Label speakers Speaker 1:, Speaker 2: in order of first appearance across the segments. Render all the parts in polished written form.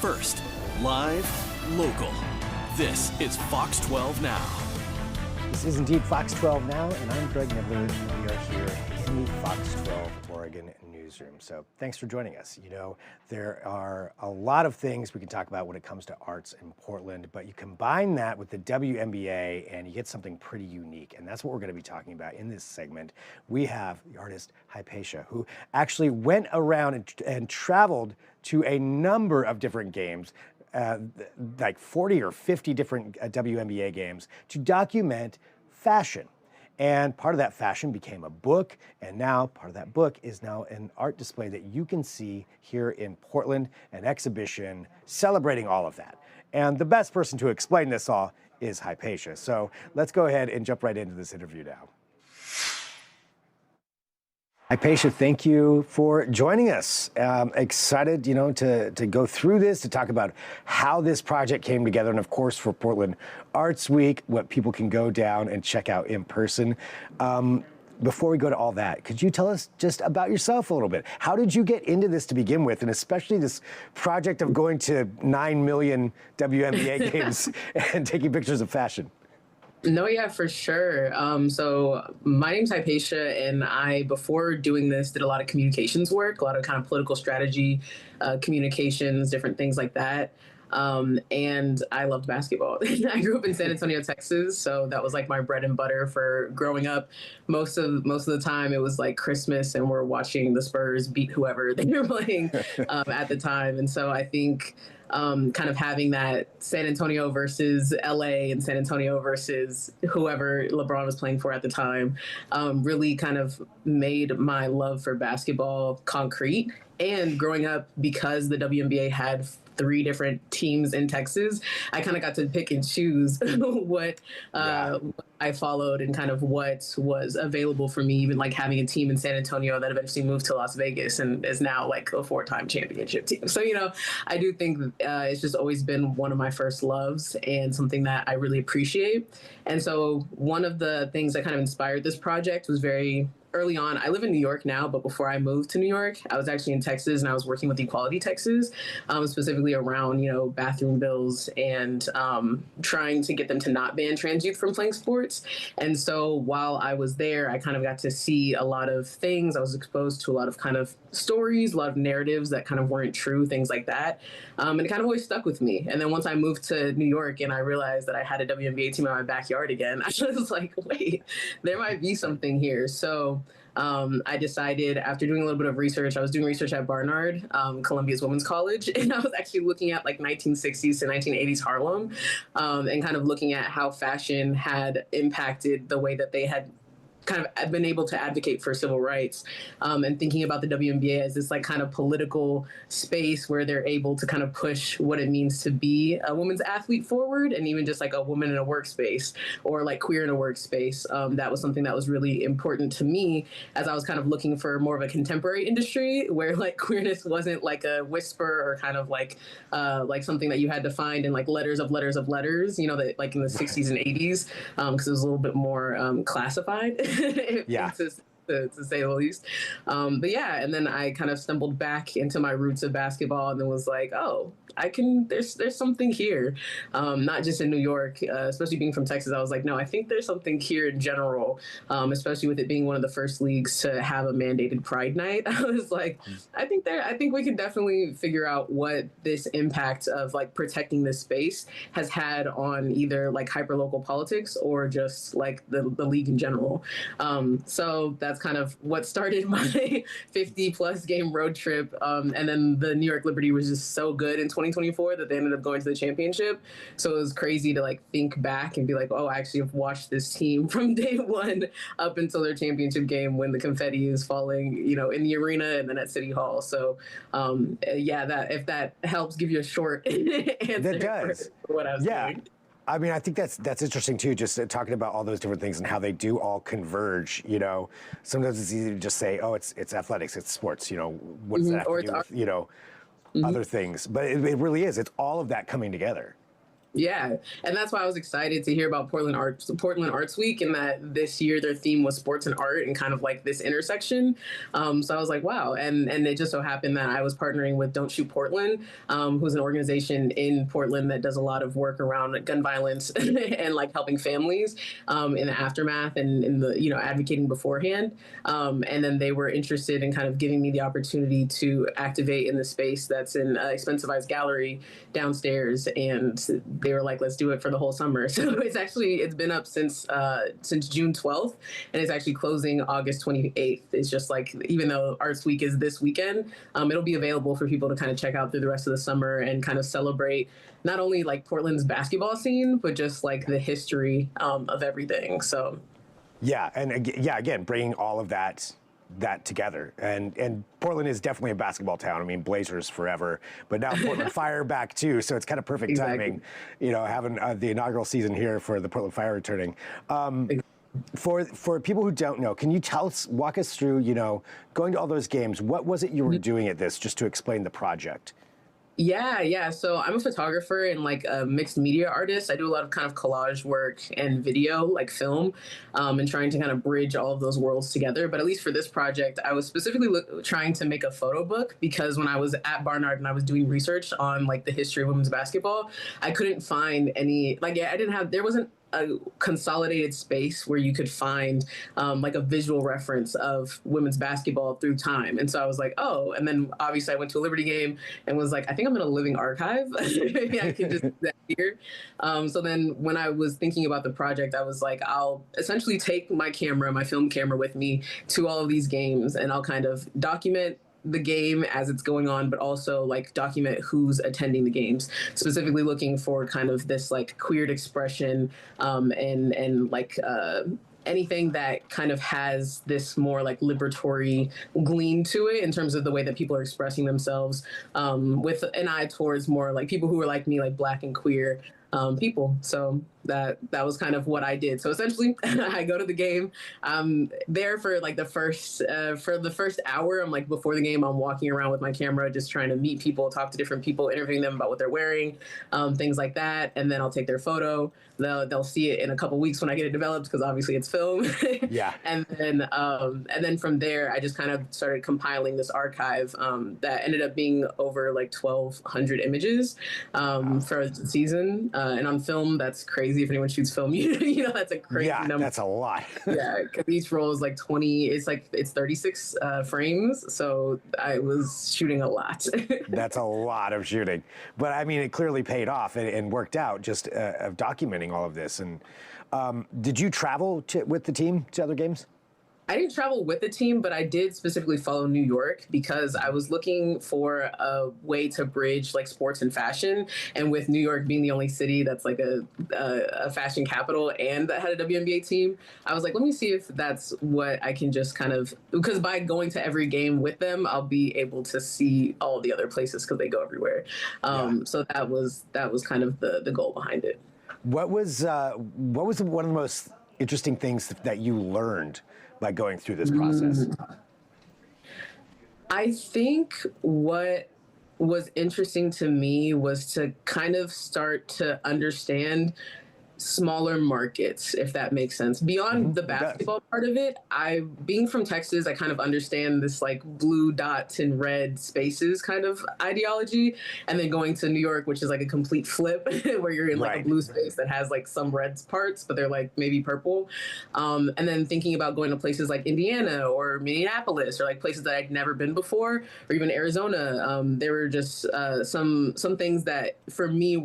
Speaker 1: First, live, local. This is Fox 12 Now.
Speaker 2: This is indeed Fox 12 Now, and I'm Greg Nibbler. We are here in the Fox 12 Oregon newsroom. So thanks for joining us. You know, there are a lot of things we can talk about when it comes to arts in Portland, but you combine that with the WNBA and you get something pretty unique. And that's what we're going to be talking about in this segment. We have the artist Hypatia, who actually went around and traveled to a number of different games, like 40 or 50 different WNBA games, to document fashion. And part of that fashion became a book, and now part of that book is now an art display that you can see here in Portland, an exhibition celebrating all of that. And the best person to explain this all is Hypatia. So let's go ahead and jump right into this interview now. Hypatia, thank you for joining us. Excited, to go through this, to talk about how this project came together, and of course for Portland Arts Week, what people can go down and check out in person. Before we go to all that, could you tell us just about yourself a little bit? How did you get into this to begin with, and especially this project of going to 9 million WNBA games and taking pictures of fashion?
Speaker 3: No, yeah, for sure. So my name's Hypatia, and I, before doing this, did a lot of communications work, a lot of kind of political strategy, communications, different things like that. And I loved basketball. I grew up in San Antonio, Texas, so that was like my bread and butter for growing up. Most of the time, it was like Christmas, and we're watching the Spurs beat whoever they were playing at the time. And so I think kind of having that San Antonio versus LA and San Antonio versus whoever LeBron was playing for at the time really kind of made my love for basketball concrete. And growing up, because the WNBA had 3 different teams in Texas, I kind of got to pick and choose what I followed and kind of what was available for me, even like having a team in San Antonio that eventually moved to Las Vegas and is now like a 4-time championship team. So, I do think it's just always been one of my first loves and something that I really appreciate. And so one of the things that kind of inspired this project was very early on. I live in New York now, but before I moved to New York, I was actually in Texas, and I was working with Equality Texas, specifically around, bathroom bills and trying to get them to not ban trans youth from playing sports. And so while I was there, I kind of got to see a lot of things. I was exposed to a lot of kind of stories, a lot of narratives that kind of weren't true, things like that. And it kind of always stuck with me. And then once I moved to New York and I realized that I had a WNBA team in my backyard again, I was like, wait, there might be something here. So I decided, after doing a little bit of research, I was doing research at Barnard, Columbia's Women's College, and I was actually looking at like 1960s to 1980s Harlem, and kind of looking at how fashion had impacted the way that they had kind of been able to advocate for civil rights, and thinking about the WNBA as this like kind of political space where they're able to kind of push what it means to be a women's athlete forward, and even just like a woman in a workspace or like queer in a workspace. That was something that was really important to me as I was kind of looking for more of a contemporary industry where like queerness wasn't like a whisper or kind of like something that you had to find in like letters of letters of letters, that like in the 60s and 80s, because it was a little bit more classified.
Speaker 2: Yeah.
Speaker 3: To say the least. But yeah, and then I kind of stumbled back into my roots of basketball and then was like, oh, there's something here. Not just in New York, especially being from Texas. I was like, no, I think there's something here in general, especially with it being one of the first leagues to have a mandated Pride Night. I was like, I think we can definitely figure out what this impact of like protecting this space has had on either like hyperlocal politics or just like the league in general. So that's kind of what started my 50 plus game road trip. And then the New York Liberty was just so good in 2024 that they ended up going to the championship. So it was crazy to like think back and be like, oh, I actually have watched this team from day one up until their championship game when the confetti is falling, in the arena and then at City Hall. So that if that helps give you a short answer
Speaker 2: That does.
Speaker 3: for what I was doing.
Speaker 2: I mean, I think that's interesting too, just talking about all those different things and how they do all converge, Sometimes it's easy to just say, oh, it's athletics, it's sports, what does that have to do with, other things? But it really is. It's all of that coming together.
Speaker 3: Yeah, and that's why I was excited to hear about Portland Arts Week, and that this year their theme was sports and art and kind of like this intersection. So I was like, wow, and it just so happened that I was partnering with Don't Shoot Portland, who's an organization in Portland that does a lot of work around gun violence and like helping families in the aftermath and in the advocating beforehand. And then they were interested in kind of giving me the opportunity to activate in the space that's in Expensivized Gallery downstairs, and they were like, let's do it for the whole summer. So it's been up since June 12th, and it's actually closing August 28th. It's just like, even though Arts Week is this weekend, it'll be available for people to kind of check out through the rest of the summer and kind of celebrate not only like Portland's basketball scene, but just like the history of everything. So
Speaker 2: yeah, and yeah, again, bringing all of that together. And Portland is definitely a basketball town. I mean, Blazers forever, but now Portland Fire back too. So it's kind of perfect timing, having the inaugural season here for the Portland Fire returning. For people who don't know, can you walk us through, going to all those games, what was it you were doing at this, just to explain the project?
Speaker 3: Yeah. So I'm a photographer and like a mixed media artist. I do a lot of kind of collage work and video, like film, and trying to kind of bridge all of those worlds together. But at least for this project, I was specifically trying to make a photo book, because when I was at Barnard and I was doing research on like the history of women's basketball, I couldn't find any, there wasn't a consolidated space where you could find like a visual reference of women's basketball through time. And so I was like, oh, and then obviously I went to a Liberty game and was like, I think I'm in a living archive. Maybe I can just do that here. So then when I was thinking about the project, I was like, I'll essentially take my film camera with me to all of these games, and I'll kind of document the game as it's going on, but also like document who's attending the games, specifically looking for kind of this like queered expression and like anything that kind of has this more like liberatory gleam to it in terms of the way that people are expressing themselves, with an eye towards more like people who are like me, like Black and queer people. So that was kind of what I did. So essentially, I go to the game. I'm there for like the first hour. I'm like, before the game, I'm walking around with my camera, just trying to meet people, talk to different people, interviewing them about what they're wearing, things like that. And then I'll take their photo. They'll see it in a couple weeks when I get it developed, because obviously it's film.
Speaker 2: Yeah.
Speaker 3: And then from there, I just kind of started compiling this archive that ended up being over like 1,200 images for the season. And on film, that's crazy. If anyone shoots film, that's a crazy number.
Speaker 2: Yeah, that's a lot.
Speaker 3: Yeah, because each roll is like 20. It's 36 frames. So I was shooting a lot.
Speaker 2: That's a lot of shooting. But I mean, it clearly paid off and worked out, just of documenting all of this. And did you travel with the team to other games?
Speaker 3: I didn't travel with the team, but I did specifically follow New York, because I was looking for a way to bridge like sports and fashion. And with New York being the only city that's like a fashion capital and that had a WNBA team, I was like, let me see if that's what I can just kind of, because by going to every game with them, I'll be able to see all the other places, because they go everywhere. So that was kind of the goal behind it.
Speaker 2: What was one of the most interesting things that you learned by going through this process?
Speaker 3: I think what was interesting to me was to kind of start to understand smaller markets, if that makes sense. Beyond the basketball part of it, being from Texas, I kind of understand this like blue dots and red spaces kind of ideology. And then going to New York, which is like a complete flip, where you're in like a blue space that has like some red parts, but they're like maybe purple. And then thinking about going to places like Indiana or Minneapolis, or like places that I'd never been before, or even Arizona. There were just some things that for me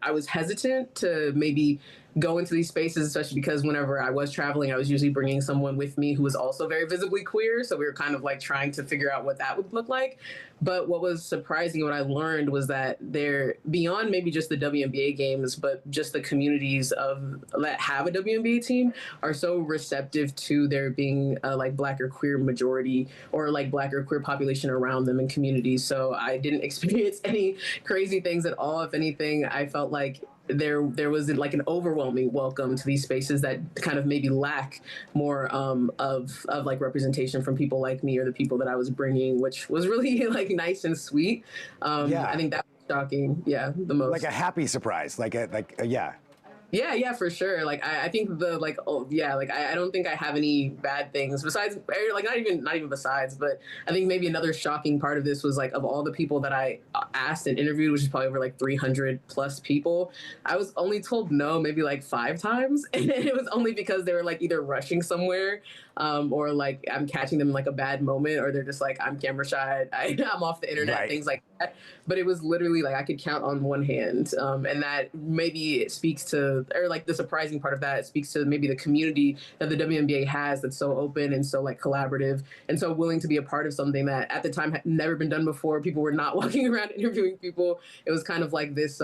Speaker 3: I was hesitant to maybe go into these spaces, especially because whenever I was traveling, I was usually bringing someone with me who was also very visibly queer. So we were kind of like trying to figure out what that would look like. But what was surprising, what I learned, was that they're beyond maybe just the WNBA games, but just the communities that have a WNBA team are so receptive to there being a like Black or queer majority, or like Black or queer population around them in communities. So I didn't experience any crazy things at all. If anything, I felt like there was like an overwhelming welcome to these spaces that kind of maybe lack more of like representation from people like me, or the people that I was bringing, which was really like nice and sweet. I think that was shocking. Yeah, the
Speaker 2: Like
Speaker 3: most.
Speaker 2: a happy surprise, yeah.
Speaker 3: Yeah, for sure. Like I think the like oh yeah, like I don't think I have any bad things besides like not even besides, but I think maybe another shocking part of this was like of all the people that I asked and interviewed, which is probably over like 300 plus people, I was only told no maybe like 5 times, and it was only because they were like either rushing somewhere, or like I'm catching them in like a bad moment, or they're just like I'm camera shy, I'm off the internet,
Speaker 2: Right.
Speaker 3: things like that. But it was literally like I could count on one hand, and that maybe it speaks to, or like the surprising part of that, it speaks to maybe the community that the WNBA has that's so open and so like collaborative and so willing to be a part of something that at the time had never been done before. People were not walking around interviewing people. It was kind of like this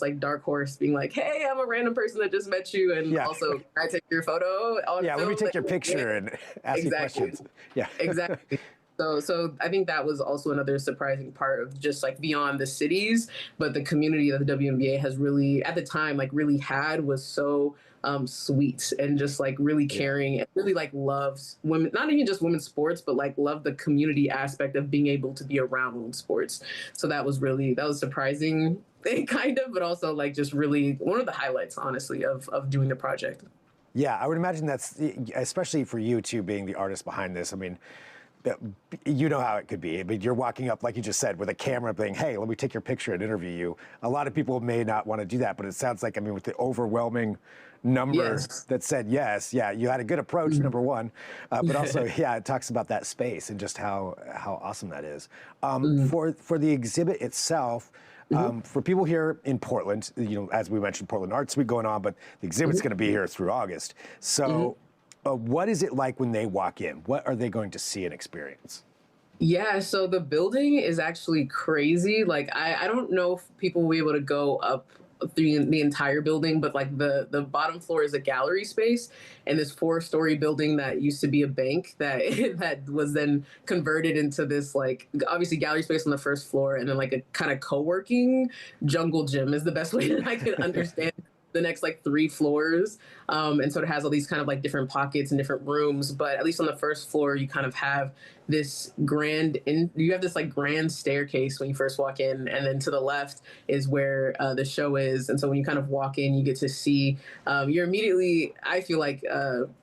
Speaker 3: like dark horse being like, hey, I'm a random person that just met you, and
Speaker 2: Yeah.
Speaker 3: also can I take your photo on
Speaker 2: Yeah, let me
Speaker 3: film?
Speaker 2: take your picture and ask you
Speaker 3: Exactly.
Speaker 2: questions. Yeah.
Speaker 3: Exactly. So I think that was also another surprising part of just like beyond the cities, but the community that the WNBA has really at the time like really had was so sweet and just like really
Speaker 2: Yeah.
Speaker 3: caring and really like loves women, not even just women's sports, but like love the community aspect of being able to be around women's sports. So that was surprising kind of, but also like just really one of the highlights, honestly, of doing the project.
Speaker 2: Yeah, I would imagine that's, especially for you too, being the artist behind this. I mean, you know how it could be. I mean, you're walking up, like you just said, with a camera being, hey, let me take your picture and interview you. A lot of people may not want to do that, but it sounds like, I mean, with the overwhelming number
Speaker 3: Yes.
Speaker 2: that said yes, yeah, you had a good approach, number one. But also, yeah, it talks about that space and just how awesome that is. For the exhibit itself, for people here in Portland, you know, as we mentioned, Portland Arts Week going on, but the exhibit's going to be here through August. So what is it like when they walk in? What are they going to see and experience?
Speaker 3: Yeah, so the building is actually crazy. Like I don't know if people will be able to go up through the entire building, but like the bottom floor is a gallery space, and this 4-story building that used to be a bank that that was then converted into this like obviously gallery space on the first floor, and then like a kind of co-working jungle gym is the best way that I can understand the next like 3 floors. And so it has all these kind of like different pockets and different rooms, but at least on the first floor you kind of have this you have this like grand staircase when you first walk in, and then to the left is where the show is. And so when you kind of walk in, you get to see, you're immediately, I feel like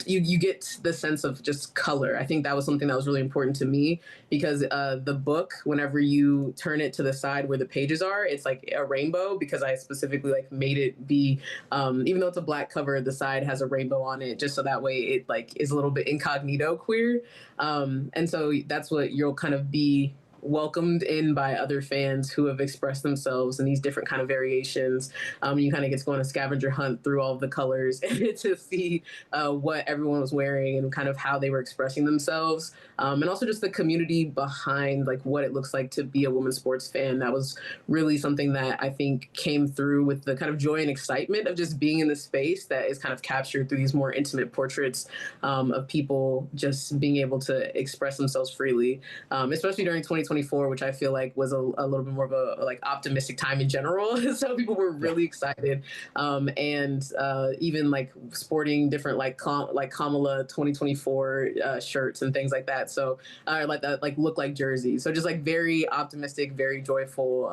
Speaker 3: you get the sense of just color. I think that was something that was really important to me, because the book, whenever you turn it to the side where the pages are, it's like a rainbow, because I specifically like made it be, even though it's a black cover, the side has a rainbow on it, just so that way it like is a little bit incognito queer. And so that's what you'll kind of be welcomed in by other fans who have expressed themselves in these different kind of variations. You kind of get to go on a scavenger hunt through all of the colors and to see what everyone was wearing and kind of how they were expressing themselves. And also just the community behind like what it looks like to be a women's sports fan. That was really something that I think came through with the kind of joy and excitement of just being in the space that is kind of captured through these more intimate portraits of people just being able to express themselves freely, especially during 2024, which I feel like was a little bit more of a like optimistic time in general. So people were really excited, and even like sporting different like Kamala 2024 shirts and things like that. So like that, like look like jerseys. So just like very optimistic, very joyful,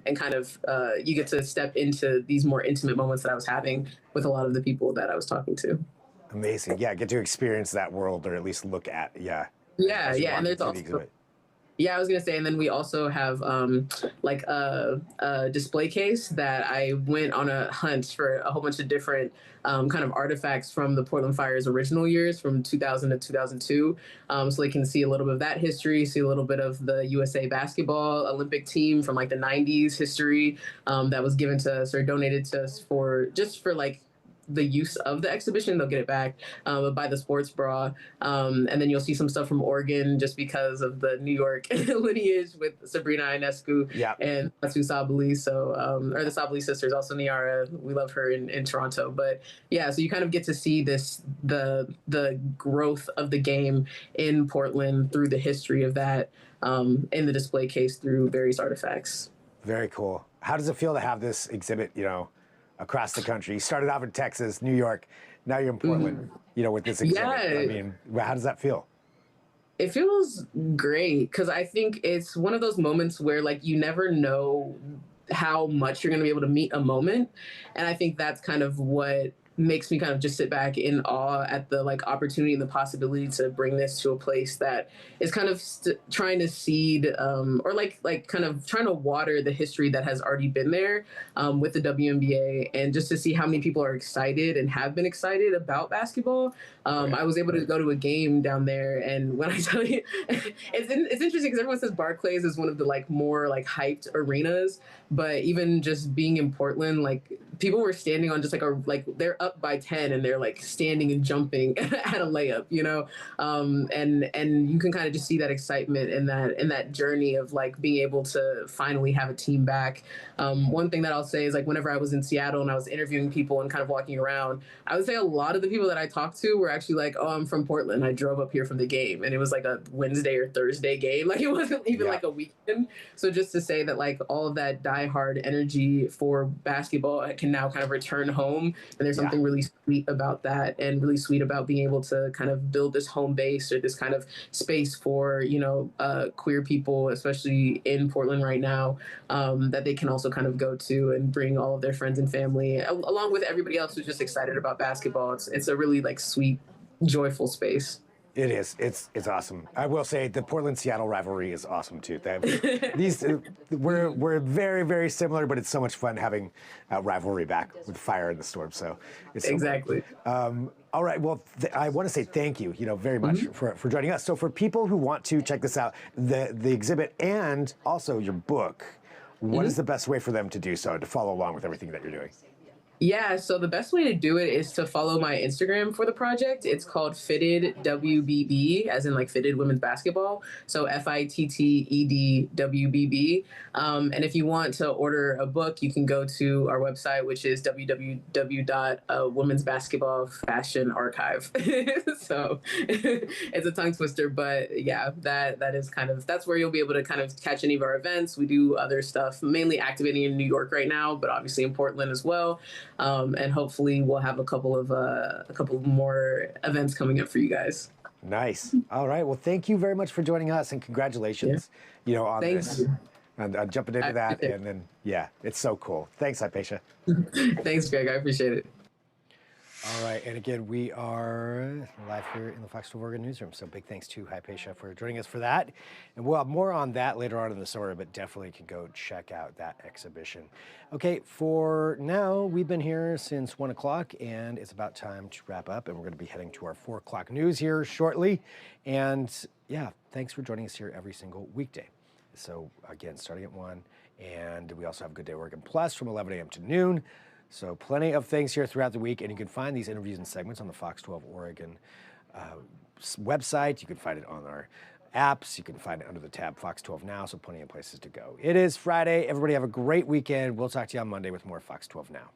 Speaker 3: and kind of you get to step into these more intimate moments that I was having with a lot of the people that I was talking to.
Speaker 2: Amazing. Yeah, get to experience that world, or at least look at,
Speaker 3: Yeah,
Speaker 2: as you're
Speaker 3: yeah, and
Speaker 2: walking
Speaker 3: there's
Speaker 2: through the
Speaker 3: also
Speaker 2: exhibit.
Speaker 3: yeah, I was gonna say, and then we also have like a display case that I went on a hunt for a whole bunch of different kind of artifacts from the Portland Fire's original years, from 2000 to 2002, so they can see a little bit of that history, see a little bit of the USA basketball Olympic team from like the '90s history that was given to us or donated to us for just for like the use of the exhibition. They'll get it back by the sports bra. And then you'll see some stuff from Oregon just because of the New York lineage with Sabrina Ionescu
Speaker 2: Yeah.
Speaker 3: and Matsu Sabali. So, or the Sabali sisters, also Niara. We love her in Toronto. But yeah, so you kind of get to see the growth of the game in Portland through the history of that in the display case through various artifacts.
Speaker 2: Very cool. How does it feel to have this exhibit, across the country? You started off in Texas, New York, now you're in Portland, with this exhibit.
Speaker 3: Yeah.
Speaker 2: I mean, how does that feel?
Speaker 3: It feels great because I think it's one of those moments where like you never know how much you're going to be able to meet a moment. And I think that's kind of what makes me kind of just sit back in awe at the like opportunity and the possibility to bring this to a place that is kind of trying to seed or like kind of trying to water the history that has already been there with the WNBA, and just to see how many people are excited and have been excited about basketball. I was able to go to a game down there, and when I tell you, it's interesting because everyone says Barclays is one of the like more like hyped arenas, but even just being in Portland, like people were standing on just like they're up by 10 and they're like standing and jumping at a layup, you know, and you can kind of just see that excitement and that journey of like being able to finally have a team back. One thing that I'll say is like whenever I was in Seattle and I was interviewing people and kind of walking around, I would say a lot of the people that I talked to were actually like, oh, I'm from Portland. I drove up here from the game, and it was like a Wednesday or Thursday game. Like it wasn't even like a weekend. So just to say that like all of that diehard energy for basketball can now kind of return home, and there's something really sweet about that, and really sweet about being able to kind of build this home base or this kind of space for, you know, queer people, especially in Portland right now, that they can also kind of go to and bring all of their friends and family along with everybody else who's just excited about basketball. It's a really like sweet, joyful space.
Speaker 2: It is. It's awesome. I will say the Portland-Seattle rivalry is awesome too. These we're very, very similar, but it's so much fun having a rivalry back with Fire and the Storm. So it's so
Speaker 3: exactly.
Speaker 2: All right. Well, I want to say thank you, very much for joining us. So for people who want to check this out, the exhibit and also your book, what is the best way for them to do so, to follow along with everything that you're doing?
Speaker 3: Yeah, so the best way to do it is to follow my Instagram for the project. It's called Fitted WBB, as in like Fitted Women's Basketball. So FITTED WBB. And if you want to order a book, you can go to our website, which is www.womensbasketballfashionarchive. So it's a tongue twister, but yeah, that is kind of, that's where you'll be able to kind of catch any of our events. We do other stuff, mainly activating in New York right now, but obviously in Portland as well. And hopefully we'll have a couple more events coming up for you guys.
Speaker 2: Nice. All right. Well, thank you very much for joining us, and congratulations, on this. And jumping into that, and then it's so cool. Thanks, Hypatia.
Speaker 3: Thanks, Greg. I appreciate it.
Speaker 2: All right, and again, we are live here in the Fox 12 Oregon newsroom, so big thanks to Hypatia for joining us for that. And we'll have more on that later on in the summer, but definitely can go check out that exhibition. Okay, for now, we've been here since 1 o'clock, and it's about time to wrap up, and we're going to be heading to our 4 o'clock news here shortly. And thanks for joining us here every single weekday. So again, starting at 1, and we also have Good Day Oregon Plus from 11 a.m. to noon. So plenty of things here throughout the week, and you can find these interviews and segments on the Fox 12 Oregon website. You can find it on our apps. You can find it under the tab Fox 12 Now, so plenty of places to go. It is Friday. Everybody have a great weekend. We'll talk to you on Monday with more Fox 12 Now.